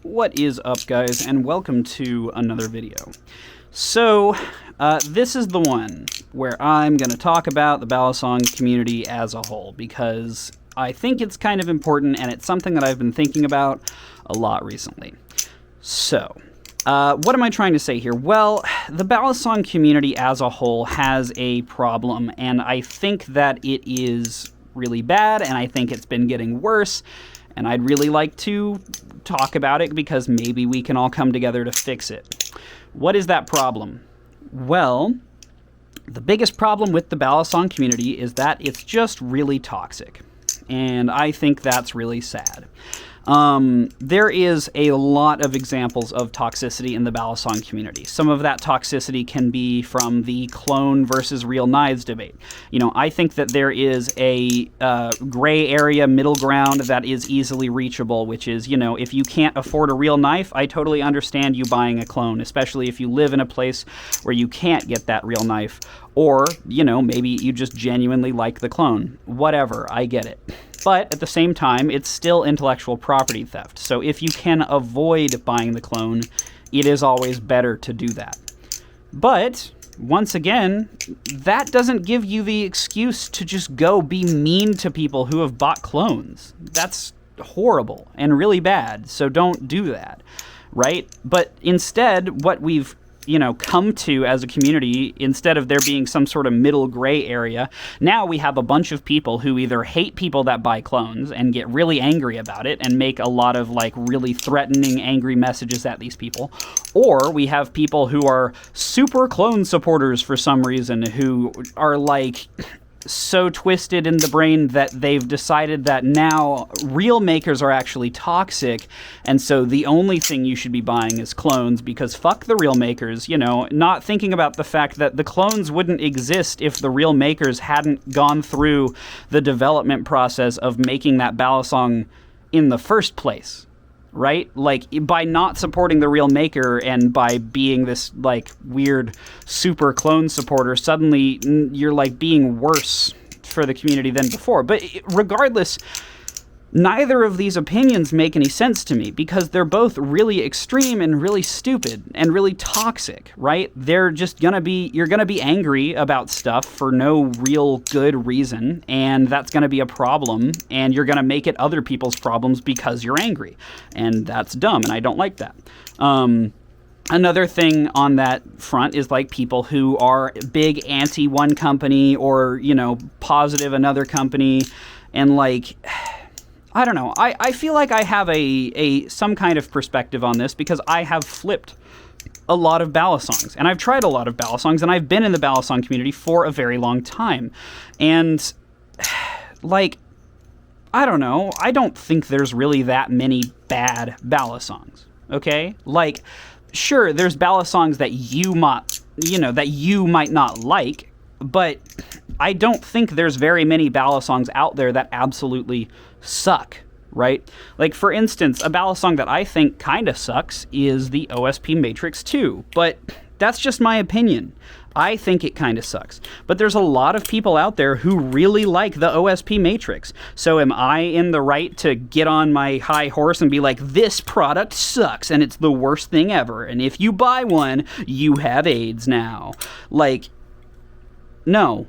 What is up, guys, and welcome to another video. So, this is the one where I'm going to talk about the Balisong community as a whole, because I think it's kind of important, and it's something that I've been thinking about a lot recently. So, what am I trying to say here? Well, the Balisong community as a whole has a problem, and I think that it is really bad, and I think it's been getting worse, and I'd really like to talk about it because maybe we can all come together to fix it. What is that problem? Well, the biggest problem with the Balisong community is that it's just really toxic, and I think that's really sad. There is a lot of examples of toxicity in the Balisong community. Some of that toxicity can be from the clone versus real knives debate. You know, I think that there is a gray area middle ground that is easily reachable, which is, you know, if you can't afford a real knife, I totally understand you buying a clone, especially if you live in a place where you can't get that real knife. Or, you know, maybe you just genuinely like the clone. Whatever, I get it. But at the same time, it's still intellectual property theft. So if you can avoid buying the clone, it is always better to do that. But, once again, that doesn't give you the excuse to just go be mean to people who have bought clones. That's horrible and really bad, so don't do that, right? But instead, what we've come to as a community, instead of there being some sort of middle gray area, now we have a bunch of people who either hate people that buy clones and get really angry about it and make a lot of really threatening, angry messages at these people, or we have people who are super clone supporters for some reason, who are so twisted in the brain that they've decided that now real makers are actually toxic, and so the only thing you should be buying is clones because fuck the real makers, not thinking about the fact that the clones wouldn't exist if the real makers hadn't gone through the development process of making that Balisong in the first place. Right? By not supporting the real maker and by being this, weird super clone supporter, suddenly you're, being worse for the community than before. But regardless, neither of these opinions make any sense to me because they're both really extreme and really stupid and really toxic, right? They're just you're gonna be angry about stuff for no real good reason, and that's gonna be a problem, and you're gonna make it other people's problems because you're angry. And that's dumb, and I don't like that. Another thing on that front is people who are big anti one company or, positive another company, and I don't know. I feel like I have some kind of perspective on this because I have flipped a lot of Balisongs, and I've tried a lot of Balisongs, and I've been in the Balisong community for a very long time. And, I don't know. I don't think there's really that many bad Balisongs, okay? Sure, there's Balisongs that you might not like, but I don't think there's very many Balisongs out there that absolutely suck, right? For instance, a Balisong that I think kind of sucks is the OSP Matrix 2, but that's just my opinion. I think it kind of sucks. But there's a lot of people out there who really like the OSP Matrix. So am I in the right to get on my high horse and be like, this product sucks and it's the worst thing ever, and if you buy one, you have AIDS now? No.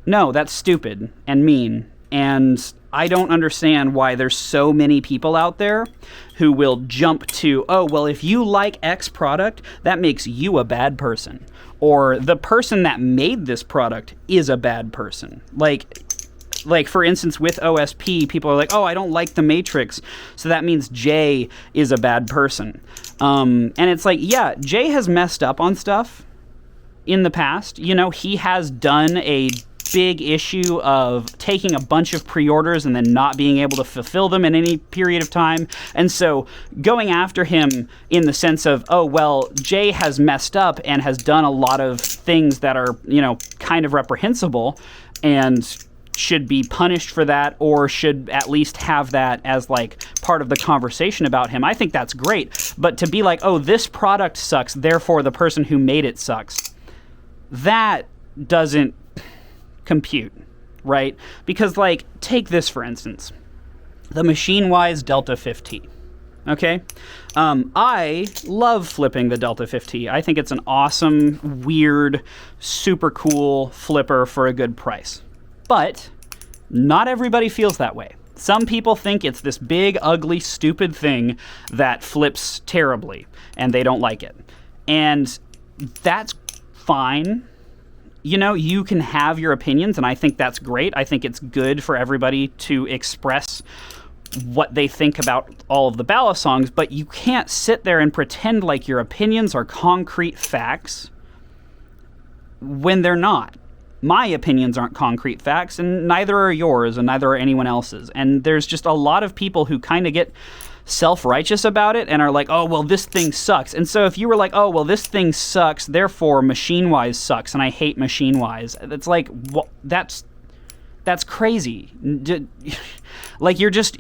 No, that's stupid and mean, and I don't understand why there's so many people out there who will jump to, oh, well, if you like X product, that makes you a bad person. Or the person that made this product is a bad person. For instance, with OSP, people are like, oh, I don't like the Matrix, so that means Jay is a bad person. And it's yeah, Jay has messed up on stuff in the past. He has done a big issue of taking a bunch of pre-orders and then not being able to fulfill them in any period of time. And so going after him in the sense of, oh, well, Jay has messed up and has done a lot of things that are, kind of reprehensible and should be punished for that, or should at least have that as part of the conversation about him. I think that's great. But to be oh, this product sucks, therefore the person who made it sucks, that doesn't compute, right? Because take this for instance, the Machine Wise Delta 15. Okay? I love flipping the Delta 50. I think it's an awesome, weird, super cool flipper for a good price. But not everybody feels that way. Some people think it's this big, ugly, stupid thing that flips terribly, and they don't like it. And that's fine. You know, you can have your opinions, and I think that's great. I think it's good for everybody to express what they think about all of the Balisongs, but you can't sit there and pretend like your opinions are concrete facts when they're not. My opinions aren't concrete facts, and neither are yours, and neither are anyone else's. And there's just a lot of people who kind of get self-righteous about it and are like, oh, well, this thing sucks. And so if you were like, oh, well, this thing sucks, therefore Machine-Wise sucks, and I hate Machine-Wise, it's like, well, that's crazy. Like, you're just...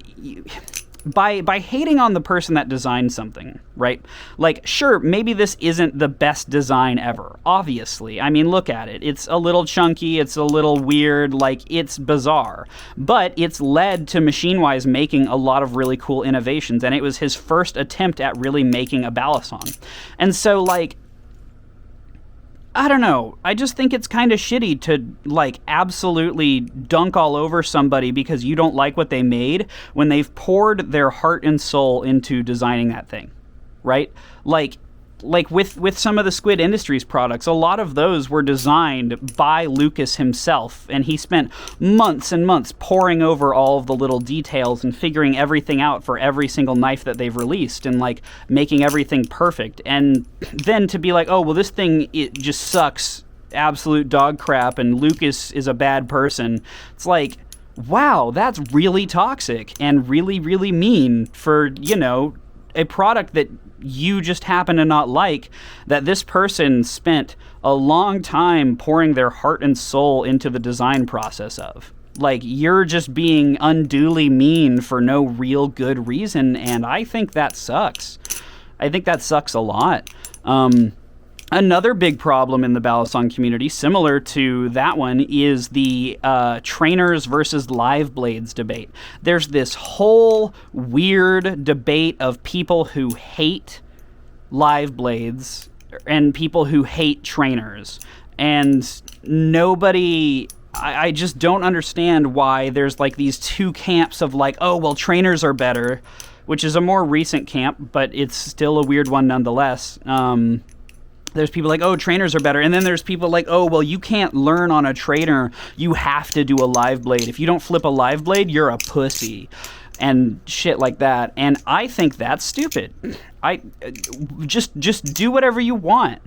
By hating on the person that designed something, right? Like, sure, maybe this isn't the best design ever, obviously. I mean, look at it. It's a little chunky, it's a little weird, like, it's bizarre. But it's led to Machine-Wise making a lot of really cool innovations, and it was his first attempt at really making a Balisong. And so, like, I don't know. I just think it's kind of shitty to, like, absolutely dunk all over somebody because you don't like what they made when they've poured their heart and soul into designing that thing, right? Like with some of the Squid Industries products, a lot of those were designed by Lucas himself, and he spent months and months poring over all of the little details and figuring everything out for every single knife that they've released and, like, making everything perfect. And then to be like, oh, well, this thing, it just sucks, absolute dog crap, and Lucas is a bad person. It's like, wow, that's really toxic and really, really mean for, you know, a product that you just happen to not like, that this person spent a long time pouring their heart and soul into the design process of. Like, you're just being unduly mean for no real good reason, and I think that sucks. I think that sucks a lot. Another big problem in the Balisong community, similar to that one, is the trainers versus live blades debate. There's this whole weird debate of people who hate live blades and people who hate trainers. And nobody... I just don't understand why there's, like, these two camps of, like, oh, well, trainers are better, which is a more recent camp, but it's still a weird one nonetheless. There's people like, oh, trainers are better. And then there's people like, oh, well, you can't learn on a trainer. You have to do a live blade. If you don't flip a live blade, you're a pussy. And shit like that. And I think that's stupid. Just do whatever you want.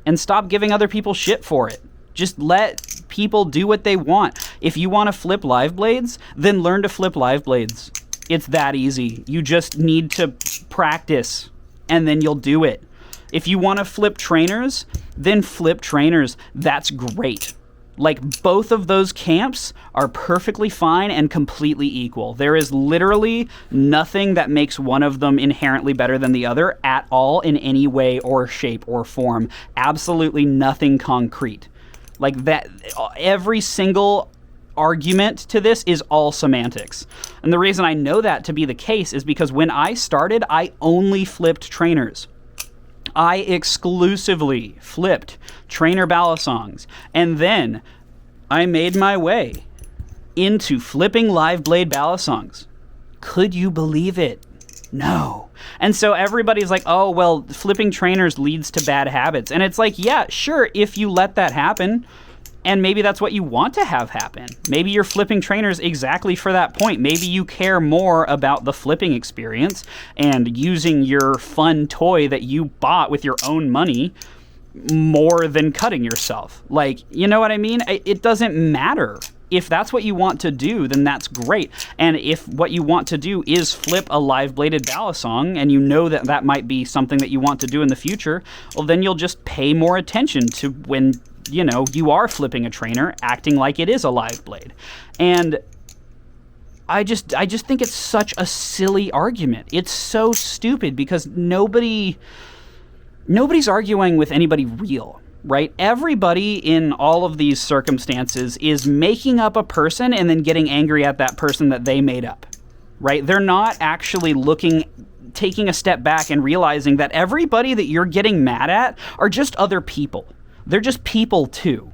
And stop giving other people shit for it. Just let people do what they want. If you want to flip live blades, then learn to flip live blades. It's that easy. You just need to practice, and then you'll do it. If you want to flip trainers, then flip trainers. That's great. Like, both of those camps are perfectly fine and completely equal. There is literally nothing that makes one of them inherently better than the other at all in any way or shape or form. Absolutely nothing concrete. Like, that, every single argument to this is all semantics. And the reason I know that to be the case is because when I started, I only flipped trainers. I exclusively flipped trainer Balisongs, and then I made my way into flipping live blade Balisongs. Could you believe it? No. And so everybody's like, oh, well, flipping trainers leads to bad habits. And it's like, yeah, sure, if you let that happen, and maybe that's what you want to have happen. Maybe you're flipping trainers exactly for that point. Maybe you care more about the flipping experience and using your fun toy that you bought with your own money more than cutting yourself. Like, you know what I mean? It doesn't matter. If that's what you want to do, then that's great. And if what you want to do is flip a live-bladed Balisong, and you know that that might be something that you want to do in the future, well, then you'll just pay more attention to when, you know, you are flipping a trainer, acting like it is a live blade. And I just think it's such a silly argument. It's so stupid because nobody's arguing with anybody real. Right? Everybody in all of these circumstances is making up a person and then getting angry at that person that they made up. Right? They're not actually looking taking a step back and realizing that everybody that you're getting mad at are just other people. They're just people too.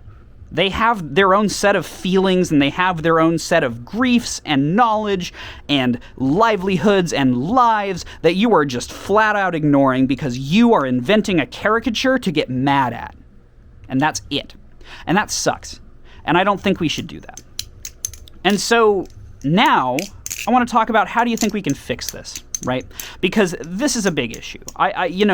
They have their own set of feelings, and they have their own set of griefs and knowledge and livelihoods and lives that you are just flat out ignoring because you are inventing a caricature to get mad at. And that's it. And that sucks. And I don't think we should do that. And so now I want to talk about, how do you think we can fix this, right? Because this is a big issue.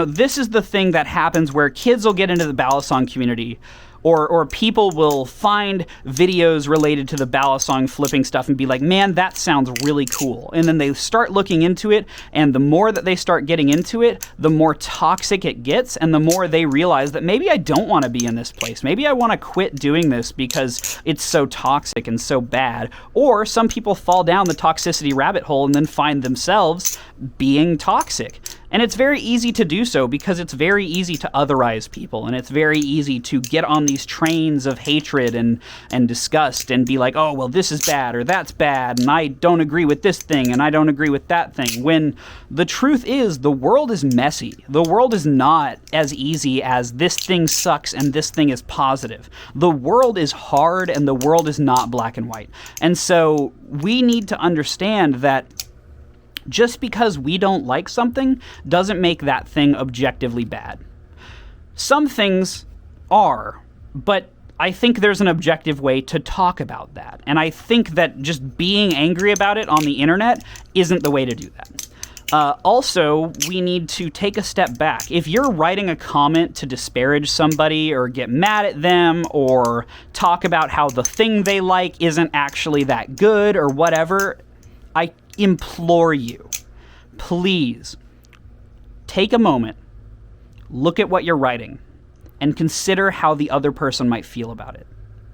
This is the thing that happens where kids will get into the Balisong community, or people will find videos related to the Balisong flipping stuff and be like, man, that sounds really cool. And then they start looking into it, and the more that they start getting into it, the more toxic it gets, and the more they realize that maybe I don't want to be in this place. Maybe I want to quit doing this because it's so toxic and so bad. Or some people fall down the toxicity rabbit hole and then find themselves being toxic. And it's very easy to do so because it's very easy to otherize people, and it's very easy to get on these trains of hatred and disgust and be like, oh, well, this is bad or that's bad, and I don't agree with this thing and I don't agree with that thing. When the truth is, the world is messy. The world is not as easy as this thing sucks and this thing is positive. The world is hard, and the world is not black and white. And so we need to understand that just because we don't like something doesn't make that thing objectively bad. Some things are, but I think there's an objective way to talk about that. And I think that just being angry about it on the internet isn't the way to do that. Also, we need to take a step back. If you're writing a comment to disparage somebody or get mad at them or talk about how the thing they like isn't actually that good or whatever, I implore you, please take a moment, look at what you're writing, and consider how the other person might feel about it.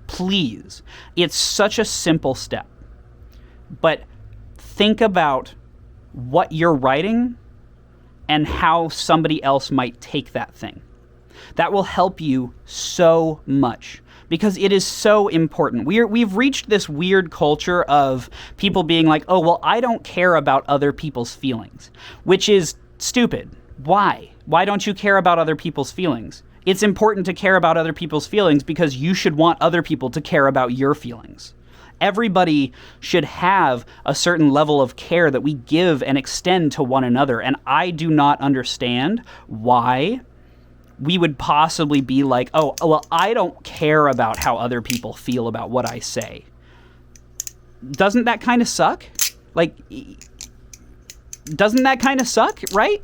Please. It's such a simple step. But think about what you're writing and how somebody else might take that thing. That will help you so much, because it is so important. We've reached this weird culture of people being like, oh, well, I don't care about other people's feelings, which is stupid. Why? Why don't you care about other people's feelings? It's important to care about other people's feelings because you should want other people to care about your feelings. Everybody should have a certain level of care that we give and extend to one another. And I do not understand why we would possibly be like, oh, well, I don't care about how other people feel about what I say. Doesn't that kind of suck? Like, doesn't that kind of suck, right?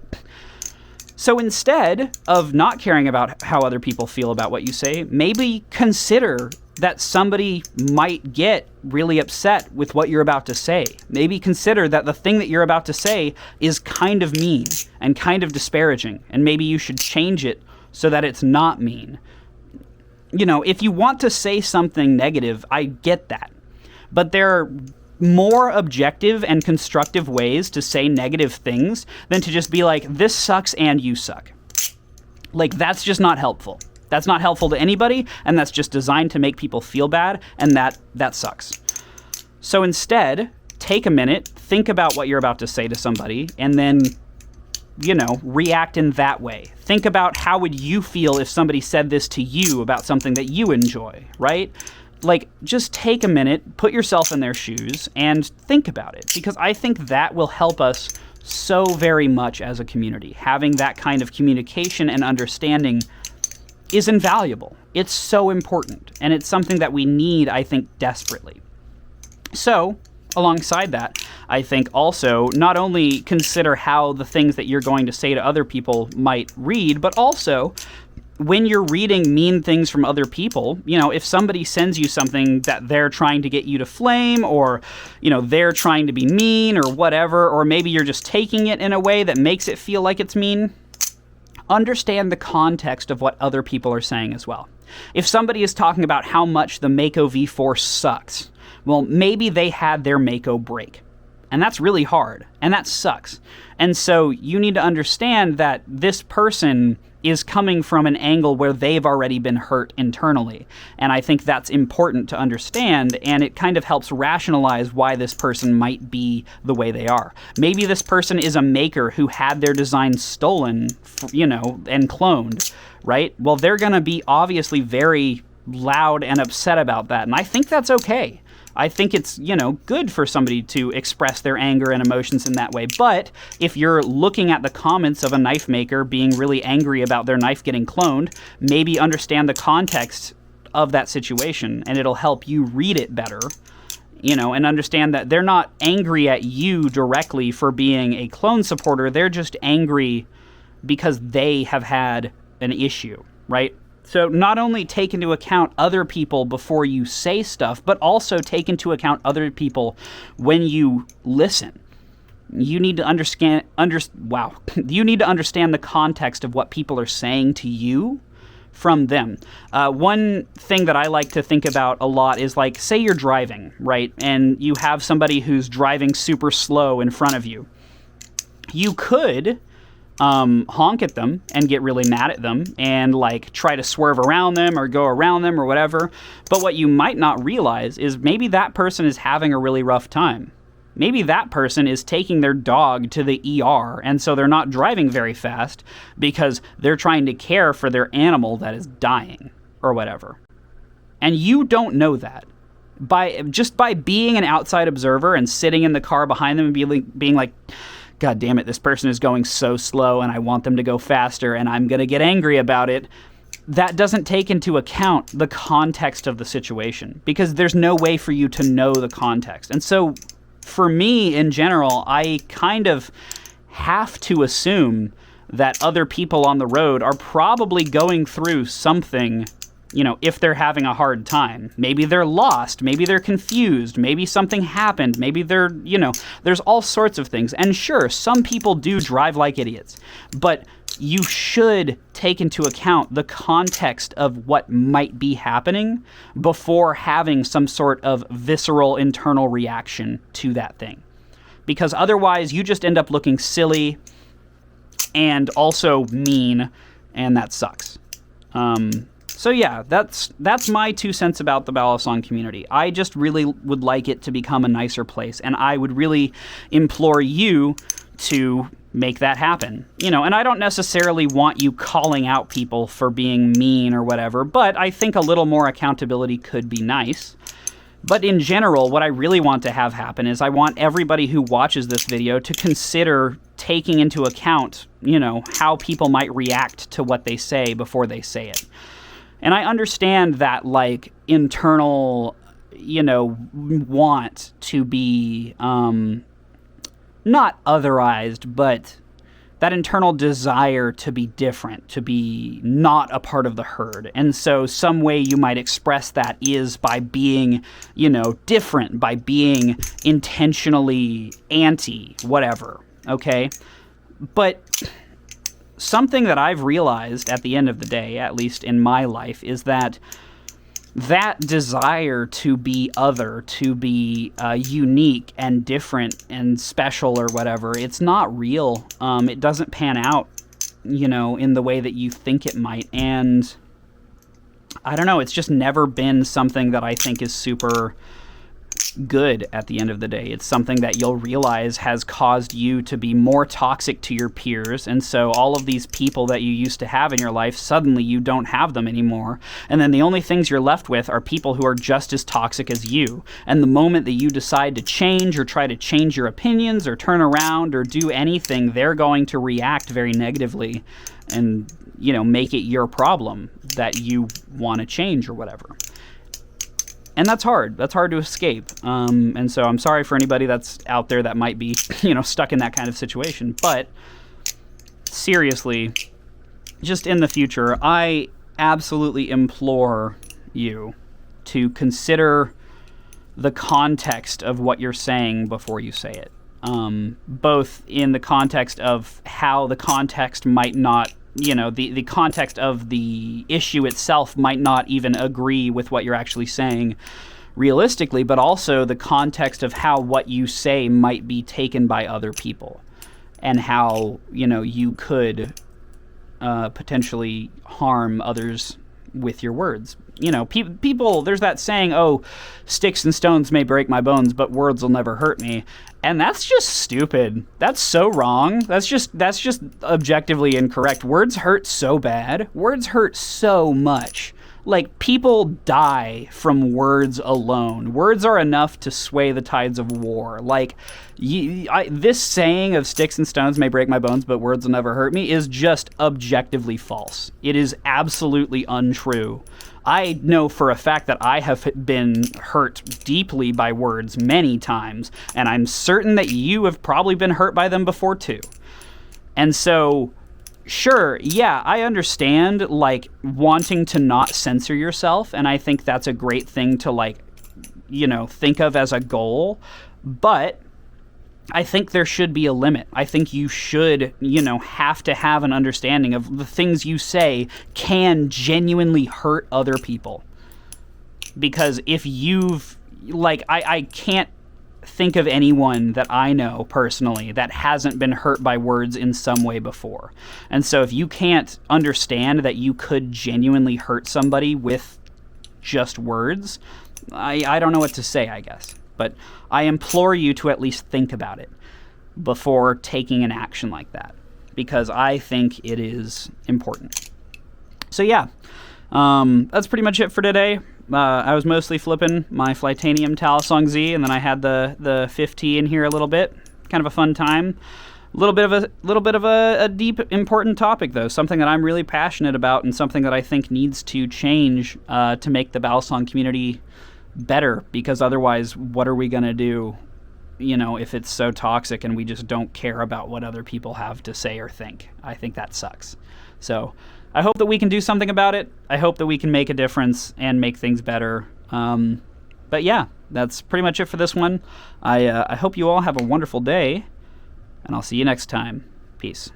So instead of not caring about how other people feel about what you say, maybe consider that somebody might get really upset with what you're about to say. Maybe consider that the thing that you're about to say is kind of mean and kind of disparaging, and maybe you should change it so that it's not mean. You know, if you want to say something negative, I get that. But there are more objective and constructive ways to say negative things than to just be like, this sucks and you suck. Like, that's just not helpful. That's not helpful to anybody, and that's just designed to make people feel bad, and that sucks. So instead, take a minute, think about what you're about to say to somebody, and then, you know, react in that way. Think about how would you feel if somebody said this to you about something that you enjoy, right? Like, just take a minute, put yourself in their shoes, and think about it, because I think that will help us so very much as a community. Having that kind of communication and understanding is invaluable. It's so important, and it's something that we need, I think, desperately. So, alongside that, I think also not only consider how the things that you're going to say to other people might read, but also when you're reading mean things from other people, you know, if somebody sends you something that they're trying to get you to flame, or, you know, they're trying to be mean or whatever, or maybe you're just taking it in a way that makes it feel like it's mean, understand the context of what other people are saying as well. If somebody is talking about how much the Mako V4 sucks, well, maybe they had their Mako break. And that's really hard, and that sucks. And so you need to understand that this person is coming from an angle where they've already been hurt internally. And I think that's important to understand, and it kind of helps rationalize why this person might be the way they are. Maybe this person is a maker who had their design stolen, and cloned, right? Well, they're going to be obviously very loud and upset about that, and I think that's okay. I think it's, good for somebody to express their anger and emotions in that way. But if you're looking at the comments of a knife maker being really angry about their knife getting cloned, maybe understand the context of that situation, and it'll help you read it better, and understand that they're not angry at you directly for being a clone supporter. They're just angry because they have had an issue, right? So not only take into account other people before you say stuff, but also take into account other people when you listen. You need to understand the context of what people are saying to you from them. One thing that I like to think about a lot is, like, say you're driving, right? And you have somebody who's driving super slow in front of you. You could honk at them and get really mad at them and, like, try to swerve around them or go around them or whatever. But what you might not realize is maybe that person is having a really rough time. Maybe that person is taking their dog to the ER, and so they're not driving very fast because they're trying to care for their animal that is dying or whatever. And you don't know that. By being an outside observer and sitting in the car behind them and being like, God damn it, this person is going so slow and I want them to go faster and I'm going to get angry about it. That doesn't take into account the context of the situation, because there's no way for you to know the context. And so for me in general, I kind of have to assume that other people on the road are probably going through something, if they're having a hard time. Maybe they're lost, maybe they're confused, maybe something happened, maybe they're, there's all sorts of things. And sure, some people do drive like idiots, but you should take into account the context of what might be happening before having some sort of visceral internal reaction to that thing. Because otherwise you just end up looking silly and also mean, and that sucks. So yeah, that's my 2 cents about the Balisong community. I just really would like it to become a nicer place, and I would really implore you to make that happen. And I don't necessarily want you calling out people for being mean or whatever, but I think a little more accountability could be nice. But in general, what I really want to have happen is I want everybody who watches this video to consider taking into account, how people might react to what they say before they say it. And I understand that, like, internal, want to be, not otherized, but that internal desire to be different, to be not a part of the herd. And so some way you might express that is by being, different, by being intentionally anti, whatever, okay? But something that I've realized at the end of the day, at least in my life, is that desire to be other, to be unique and different and special or whatever, it's not real. It doesn't pan out, in the way that you think it might. And I don't know, it's just never been something that I think is super good at the end of the day. It's something that you'll realize has caused you to be more toxic to your peers, and so all of these people that you used to have in your life, suddenly you don't have them anymore, and then the only things you're left with are people who are just as toxic as you. And the moment that you decide to change or try to change your opinions or turn around or do anything, they're going to react very negatively and, make it your problem that you want to change or whatever. And that's hard. That's hard to escape. And so I'm sorry for anybody that's out there that might be, stuck in that kind of situation. But seriously, just in the future, I absolutely implore you to consider the context of what you're saying before you say it. Both in the context of how the context might not, the context of the issue itself might not even agree with what you're actually saying realistically, but also the context of how what you say might be taken by other people, and how, you could potentially harm others with your words. You know, people, there's that saying, oh, sticks and stones may break my bones, but words will never hurt me. And that's just stupid. That's so wrong. That's just objectively incorrect. Words hurt so bad. Words hurt so much. Like, people die from words alone. Words are enough to sway the tides of war. Like, this saying of sticks and stones may break my bones, but words will never hurt me is just objectively false. It is absolutely untrue. I know for a fact that I have been hurt deeply by words many times, and I'm certain that you have probably been hurt by them before too. And so, sure, yeah, I understand, like, wanting to not censor yourself, and I think that's a great thing to, like, you know, think of as a goal, but I think there should be a limit. I think you should, you know, have to have an understanding of the things you say can genuinely hurt other people. Because if you've, like, I can't think of anyone that I know personally that hasn't been hurt by words in some way before. And so if you can't understand that you could genuinely hurt somebody with just words, I don't know what to say, I guess. But I implore you to at least think about it before taking an action like that, because I think it is important. So yeah, that's pretty much it for today. I was mostly flipping my Flytanium Balisong Z, and then I had the 50 in here a little bit. Kind of a fun time. A little bit of a deep, important topic, though. Something that I'm really passionate about, and something that I think needs to change to make the Balisong community better, because otherwise, what are we going to do, you know, if it's so toxic and we just don't care about what other people have to say or think? I think that sucks. So I hope that we can do something about it. I hope that we can make a difference and make things better. But yeah, that's pretty much it for this one. I hope you all have a wonderful day, and I'll see you next time. Peace.